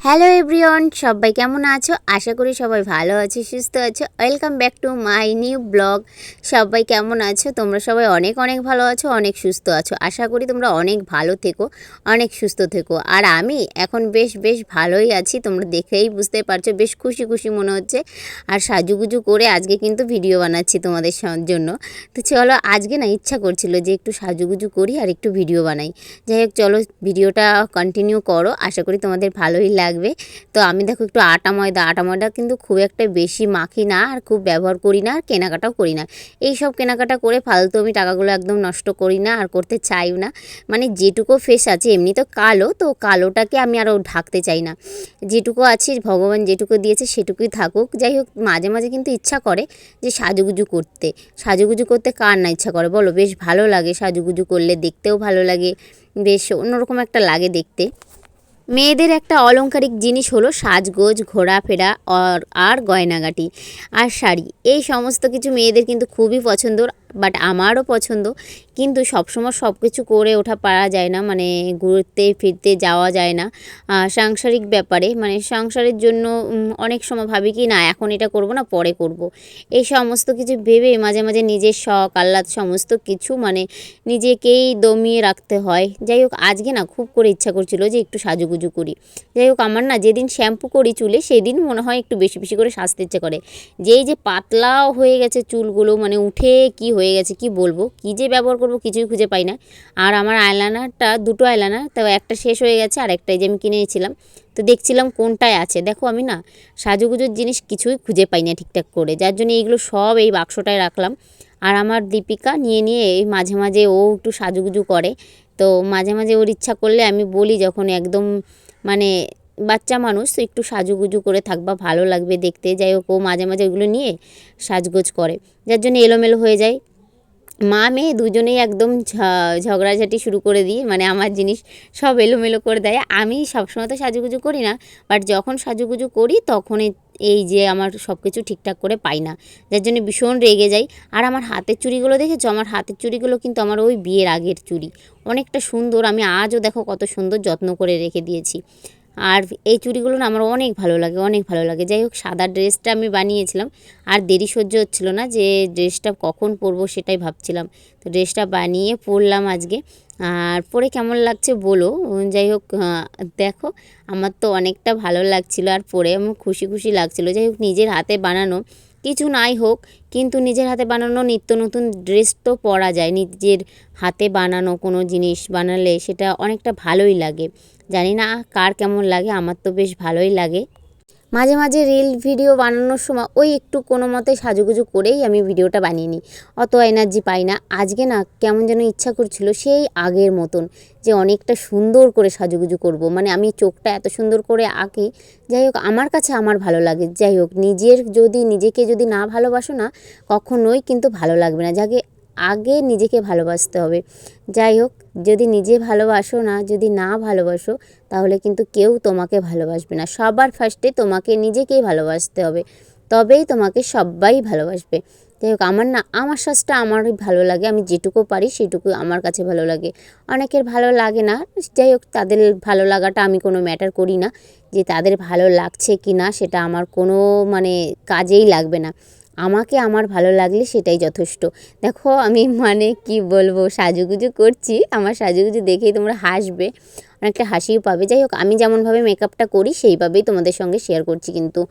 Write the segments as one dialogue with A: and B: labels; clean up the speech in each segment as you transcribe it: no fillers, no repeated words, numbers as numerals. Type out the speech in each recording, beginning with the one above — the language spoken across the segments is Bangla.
A: হ্যালো এভরিওয়ান, সবাই কেমন আছো? আশা করি সবাই ভালো আছো, সুস্থ আছো। Welcome back to my new blog. সবাই কেমন আছো? তোমরা সবাই অনেক অনেক ভালো আছো, অনেক সুস্থ আছো। আশা করি তোমরা অনেক ভালো থেকো, অনেক সুস্থ থেকো। আর আমি এখন বেশ ভালোই আছি, তোমরা দেখেই বুঝতে পারছো। বেশ খুশি খুশি মনে হচ্ছে। আর সাজুগুজু করে আজকে কিন্তু ভিডিও বানাচ্ছি তোমাদের জন্য। তো চলো, আজকে না ইচ্ছা করছিল যে একটু সাজুগুজু করি আর একটু ভিডিও বানাই। যাই হোক, চলো ভিডিওটা কন্টিনিউ করো, আশা করি তোমাদের ভালোই লাগবে। তো আমি দেখো একটু আটা ময়দা কিন্তু খুব একটা বেশি মাখি না, আর খুব ব্যবহার করি না, আর কেনাকাটাও করি না। এই সব কেনাকাটা করে ফালতু আমি টাকাগুলো একদম নষ্ট করি না, আর করতে চাইও না। মানে যেটুকু ফেস আছে, এমনি তো কালো, তো কালোটাকে আমি আরও ঢাকতে চাই না। যেটুকু আছে ভগবান যেটুকু দিয়েছে সেটুকুই থাকুক। যাই হোক, মাঝে মাঝে কিন্তু ইচ্ছা করে যে সাজুগুজু করতে কার না ইচ্ছা করে বলো? বেশ ভালো লাগে সাজুগুজু করলে, দেখতেও ভালো লাগে, বেশ অন্যরকম একটা লাগে দেখতে। মেয়েদের একটা অলংকারিক জিনিস হলো সাজগোজ, ঘোরাফেরা আর গয়নাগাটি আর শাড়ি। এই সমস্ত কিছু মেয়েদের কিন্তু খুবই পছন্দ, বাট আমারও পছন্দ। কিন্তু সবসময় সব কিছু করে ওঠা পারা যায় না, মানে ঘুরতে ফিরতে যাওয়া যায় না সাংসারিক ব্যাপারে। মানে সংসারের জন্য অনেক সময় ভাবি কি না, এখন এটা করব না, পরে করব। এই সমস্ত কিছু ভেবে মাঝে মাঝে নিজের শখ আহ্লাদ সমস্ত কিছু মানে নিজেকেই দমিয়ে রাখতে হয়। যাই হোক, আজকে না খুব করে ইচ্ছা করছিল যে একটু সাজুগুজু করি। যাই হোক, আমার না যেদিন শ্যাম্পু করি চুলে, সেদিন মনে হয় একটু বেশি বেশি করে সাজতে ইচ্ছে করে। যেই যে পাতলাও হয়ে গেছে চুলগুলো, মানে উঠে কি হয়ে গেছে কি বলবো, কি যে ব্যবহার করব কিছুই খুঁজে পাই না। আর আমার আইলাইনারটা, দুটো আইলাইনার, তো একটা শেষ হয়ে গেছে, আর একটাই যে আমি কিনেছিলাম। তো দেখছিলাম কোনটায় আছে। দেখো, আমি না সাজুগুজুর জিনিস কিছুই খুঁজে পাই না ঠিকঠাক করে, যার জন্য এইগুলো সব এই বাক্সটায় রাখলাম। আর আমার দীপিকা নিয়ে এই মাঝে মাঝে ও একটু সাজুগুজু করে। তো মাঝে মাঝে ওর ইচ্ছা করলে আমি বলি, যখন একদম মানে বাচ্চা মানুষ, তো একটু সাজুগুজু করে থাকবা, ভালো লাগবে দেখতে। যাই হোক, ও মাঝে মাঝে ওগুলো নিয়ে সাজগোজ করে, যার জন্য এলোমেলো হয়ে যায়। মা মেয়ে দুজনেই একদম ঝগড়াঝাটি শুরু করে দিই, মানে আমার জিনিস সব এলোমেলো করে দেয়। আমি সবসময় তো সাজুগুজু করি না, বাট যখন সাজুগুজু করি তখন এই যে আমার সব কিছু ঠিকঠাক করে পাই না, যার জন্য ভীষণ রেগে যাই। আর আমার হাতের চুড়িগুলো দেখেছো? আমার হাতের চুড়িগুলো কিন্তু আমার ওই বিয়ের আগের চুড়ি, অনেকটা সুন্দর। আমি আজও দেখো কত সুন্দর যত্ন করে রেখে দিয়েছি। আর এই চুড়িগুলো না আমার অনেক ভালো লাগে, অনেক ভালো লাগে। যাই হোক, সাদা ড্রেসটা আমি বানিয়েছিলাম, আর দেরি সহ্য হচ্ছিল না যে ড্রেসটা কখন পরবো সেটাই ভাবছিলাম। তো ড্রেসটা বানিয়ে পরলাম আজকে, আর পরে কেমন লাগছে বলো। যাই হোক, দেখো আমার তো অনেকটা ভালো লাগছিল, আর পরে আমার খুশি খুশি লাগছিল। যাই হোক, নিজের হাতে বানানো কিছু নাই হোক, কিন্তু নিজের হাতে বানানো নিত্য নতুন ড্রেস তো পরা যায়। নিজের হাতে বানানো কোনো জিনিস বানালে সেটা অনেকটা ভালোই লাগে। জানি না কার কেমন লাগে, আমার তো বেশ ভালোই লাগে। মাঝে মাঝে রিল ভিডিও বানানোর সময় ওই একটু কোনো মতে সাজুগুজু করেই আমি ভিডিওটা বানিয়ে নিই, অত এনার্জি পাই না। আজকে না কেমন যেন ইচ্ছা করছিল সেই আগের মতন, যে অনেকটা সুন্দর করে সাজুগুজু করব। মানে আমি চোখটা এত সুন্দর করে আঁকি। যাই হোক, আমার কাছে আমার ভালো লাগে। যাই হোক, নিজেকে যদি না ভালোবাসো না, কখনোই কিন্তু ভালো লাগবে না। আগে নিজেকে ভালোবাসতে হবে। যাই হোক, যদি নিজে ভালোবাসো না, যদি না ভালোবাসো, তাহলে কিন্তু কেউ তোমাকে ভালোবাসবে না। সবার ফার্স্টে তোমাকে নিজেকেই ভালোবাসতে হবে, তবেই তোমাকে সবাই ভালোবাসবে। যাই হোক, আমার সাজটা আমারই ভালো লাগে, আমি যেটুকু পারি সেটুকু আমার কাছে ভালো লাগে। অনেকের ভালো লাগে না, যাই হোক, তাদের ভালো লাগাটা আমি কোনো ম্যাটার করি না, যে তাদের ভালো লাগছে কি না সেটা আমার কোনো মানে কাজেই লাগবে না। আমাকে আমার ভালো লাগলে সেটাই যথেষ্ট। দেখো, আমি মানে কি বলবো, সাজুগুজু করছি, আমার সাজুগুজু দেখেই তোমরা হাসবে, অনেকটা হাসিও পাবে। যাই হোক, আমি যেমনভাবে মেকআপটা করি সেইভাবেই তোমাদের সঙ্গে শেয়ার করছি, কিন্তু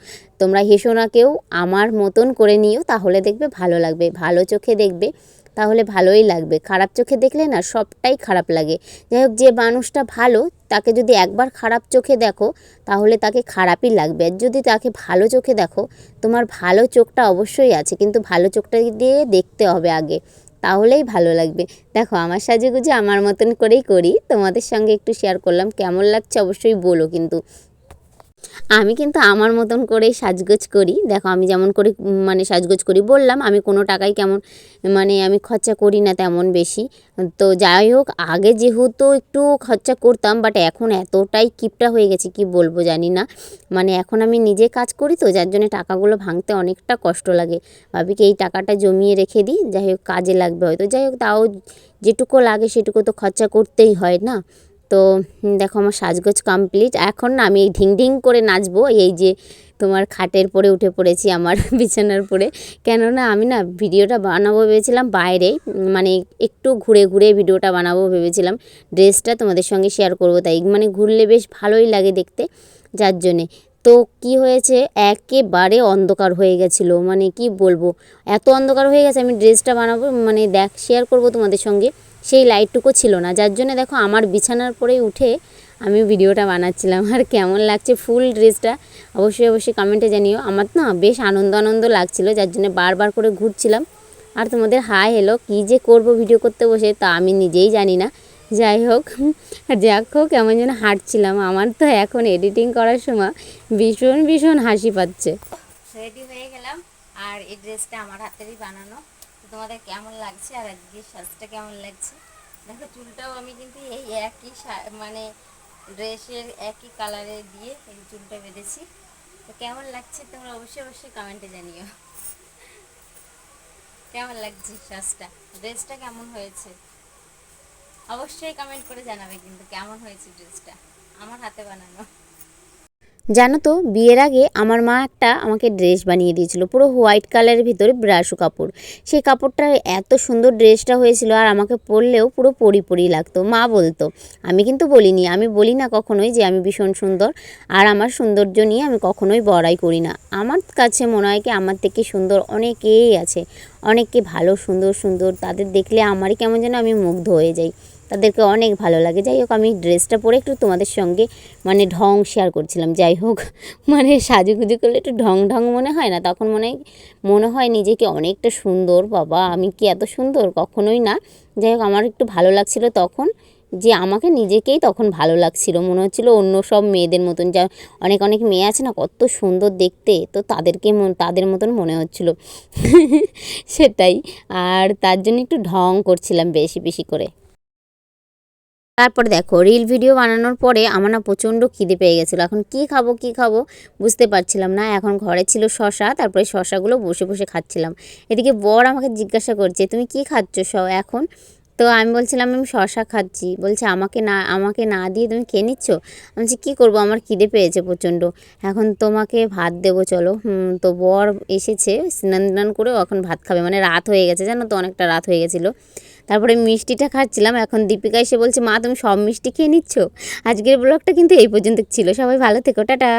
A: তোমরা হেসো না কেউ, আমার মতন করে নিও, তাহলে দেখবে ভালো লাগবে। ভালো চোখে দেখবে, তাহলে ভালোই লাগবে। খারাপ চোখে দেখলে না সবটাই খারাপ লাগে। যাই হোক, যে মানুষটা ভালো, তাকে যদি একবার খারাপ চোখে দেখো, তাহলে তাকে খারাপই লাগবে। আর যদি তাকে ভালো চোখে দেখো, তোমার ভালো চোখটা অবশ্যই আছে, কিন্তু ভালো চোখটা দিয়ে দেখতে হবে আগে, তাহলেই ভালো লাগবে। দেখো, আমার সাজুগুজু আমার মতন করেই করি, তোমাদের সঙ্গে একটু শেয়ার করলাম। কেমন লাগছে অবশ্যই বলো কিন্তু। আমি কিন্তু আমার মতন করেই সাজগোজ করি। দেখো, আমি যেমন করি মানে সাজগোজ করি, বললাম আমি কোনো টাকাই কেমন মানে আমি খরচা করি না তেমন বেশি। তো যাই হোক, আগে যেহেতু একটু খরচা করতাম, বাট এখন এতটাই কিপটা হয়ে গেছে কি বলবো জানি না। মানে এখন আমি নিজে কাজ করি, তো যার জন্য টাকাগুলো ভাঙতে অনেকটা কষ্ট লাগে। ভাবি কি এই টাকাটা জমিয়ে রেখে দিই, যাই হোক কাজে লাগবে হয়তো। যাই হোক, তাও যেটুকু লাগে সেটুকু তো খরচা করতেই হয় না। তো দেখো আমার সাজগোজ কমপ্লিট। এখন না আমি এই ঢিং ঢিং করে নাচবো, এই যে তোমার খাটের পরে উঠে পড়েছি আমার বিছানার পরে। কেননা আমি না ভিডিওটা বানাবো ভেবেছিলাম বাইরে, মানে একটু ঘুরে ঘুরে ভিডিওটা বানাবো ভেবেছিলাম, ড্রেসটা তোমাদের সঙ্গে শেয়ার করবো তাই, মানে ঘুরলে বেশ ভালোই লাগে দেখতে, যার জন্যে। তো কি হয়েছে, একেবারে অন্ধকার হয়ে গেছিলো, মানে কি বলবো, এত অন্ধকার হয়ে গেছে, আমি ড্রেসটা বানাবো মানে শেয়ার করবো তোমাদের সঙ্গে, সেই লাইটটুকু ছিল না, যার জন্য দেখো আমার বিছানার পরে উঠে আমি ভিডিওটা বানাচ্ছিলাম। আর কেমন লাগছে ফুল ড্রেসটা অবশ্যই অবশ্যই কমেন্টে জানিও। আমার না বেশ আনন্দ আনন্দ লাগছিলো, যার জন্য বারবার করে ঘুরছিলাম। আর তোমাদের হাই হ্যালো কী যে করব ভিডিও করতে বসে তা আমি নিজেই জানি না। যাই হোক, যাক হোক, কেমন যেন হাঁটছিলাম। আমার তো এখন এডিটিং করার সময় ভীষণ ভীষণ হাসি পাচ্ছে। রেডি হয়ে গেলাম, আর এই ড্রেসটা আমার হাতেরই বানানো। তোমাদের কেমন লাগছে আর আজকে সাজটা কেমন লাগছে দেখো। চুলটাও আমি কিন্তু এই একই মানে ড্রেসের একই কালারে দিয়ে এই চুলটা বেঁধেছি। তো কেমন লাগছে তোমরা অবশ্যই অবশ্যই কমেন্টে জানিও। কেমন লাগছে সাজটা, ড্রেসটা কেমন হয়েছে অবশ্যই কমেন্ট করে জানাবে কিন্তু কেমন হয়েছে ড্রেসটা, আমার হাতে বানানো। জানো তো বিয়ের আগে আমার মা একটা আমাকে ড্রেস বানিয়ে দিয়েছিল, পুরো হোয়াইট কালারের ভিতরে ব্রাশু কাপড়। সেই কাপড়টা এত সুন্দর ড্রেসটা হয়েছিল, আর আমাকে পরলেও পুরো পরি পরি লাগতো। মা বলতো, আমি কিন্তু বলিনি, আমি বলি না কখনোই যে আমি ভীষণ সুন্দর, আর আমার সৌন্দর্য নিয়ে আমি কখনোই বড়াই করি না। আমার কাছে মনে হয় কি আমার থেকে সুন্দর অনেকেই আছে, অনেকে ভালো সুন্দর সুন্দর, তাদের দেখলে আমারই কেমন যেন আমি মুগ্ধ হয়ে যাই, তাদেরকে অনেক ভালো লাগে। যাই হোক, আমি ড্রেসটা পরে একটু তোমাদের সঙ্গে মানে ঢং শেয়ার করছিলাম। যাই হোক, মানে সাজুগুজু করলে একটু ঢং ঢং মনে হয় না, তখন মনে হয় নিজেকে অনেকটা সুন্দর। বাবা আমি কি এত সুন্দর, কখনোই না। যাই হোক, আমার একটু ভালো লাগছিল তখন, যে আমাকে নিজেকেই তখন ভালো লাগছিল, মনে হচ্ছিল অন্য সব মেয়েদের মতন, যা অনেক অনেক মেয়ে আছে না কত সুন্দর দেখতে, তো তাদের মতন মনে হচ্ছিল। সেটাই, আর তার জন্য একটু ঢং করছিলাম বেশি বেশি করে। তারপর দেখো রিল ভিডিও বানানোর পরে আমার না প্রচণ্ড খিদে পেয়ে গেছিলো। এখন কি খাবো বুঝতে পারছিলাম না। এখন ঘরে ছিল শশা, তারপরে শশাগুলো বসে বসে খাচ্ছিলাম। এদিকে বর আমাকে জিজ্ঞাসা করছে তুমি কি খাচ্ছ এখন। তো আমি বলছিলাম আমি শশা খাচ্ছি। বলছে আমাকে না দিয়ে তুমি খেয়ে নিচ্ছ। আমি বলছি কী করবো, আমার খিদে পেয়েছে প্রচণ্ড, এখন তোমাকে ভাত দেবো চলো। তো বর এসেছে স্নান করে, এখন ভাত খাবে, মানে রাত হয়ে গেছে জানো তো, অনেকটা রাত হয়ে গেছিলো। তারপরে মিষ্টিটা খাচ্ছিলাম। এখন দীপিকা এসে বলছে মা তুমি সব মিষ্টি খেয়ে নিচ্ছ। আজকের ব্লগটা কিন্তু এই পর্যন্ত ছিল, সবাই ভালো থেকো, টাটা।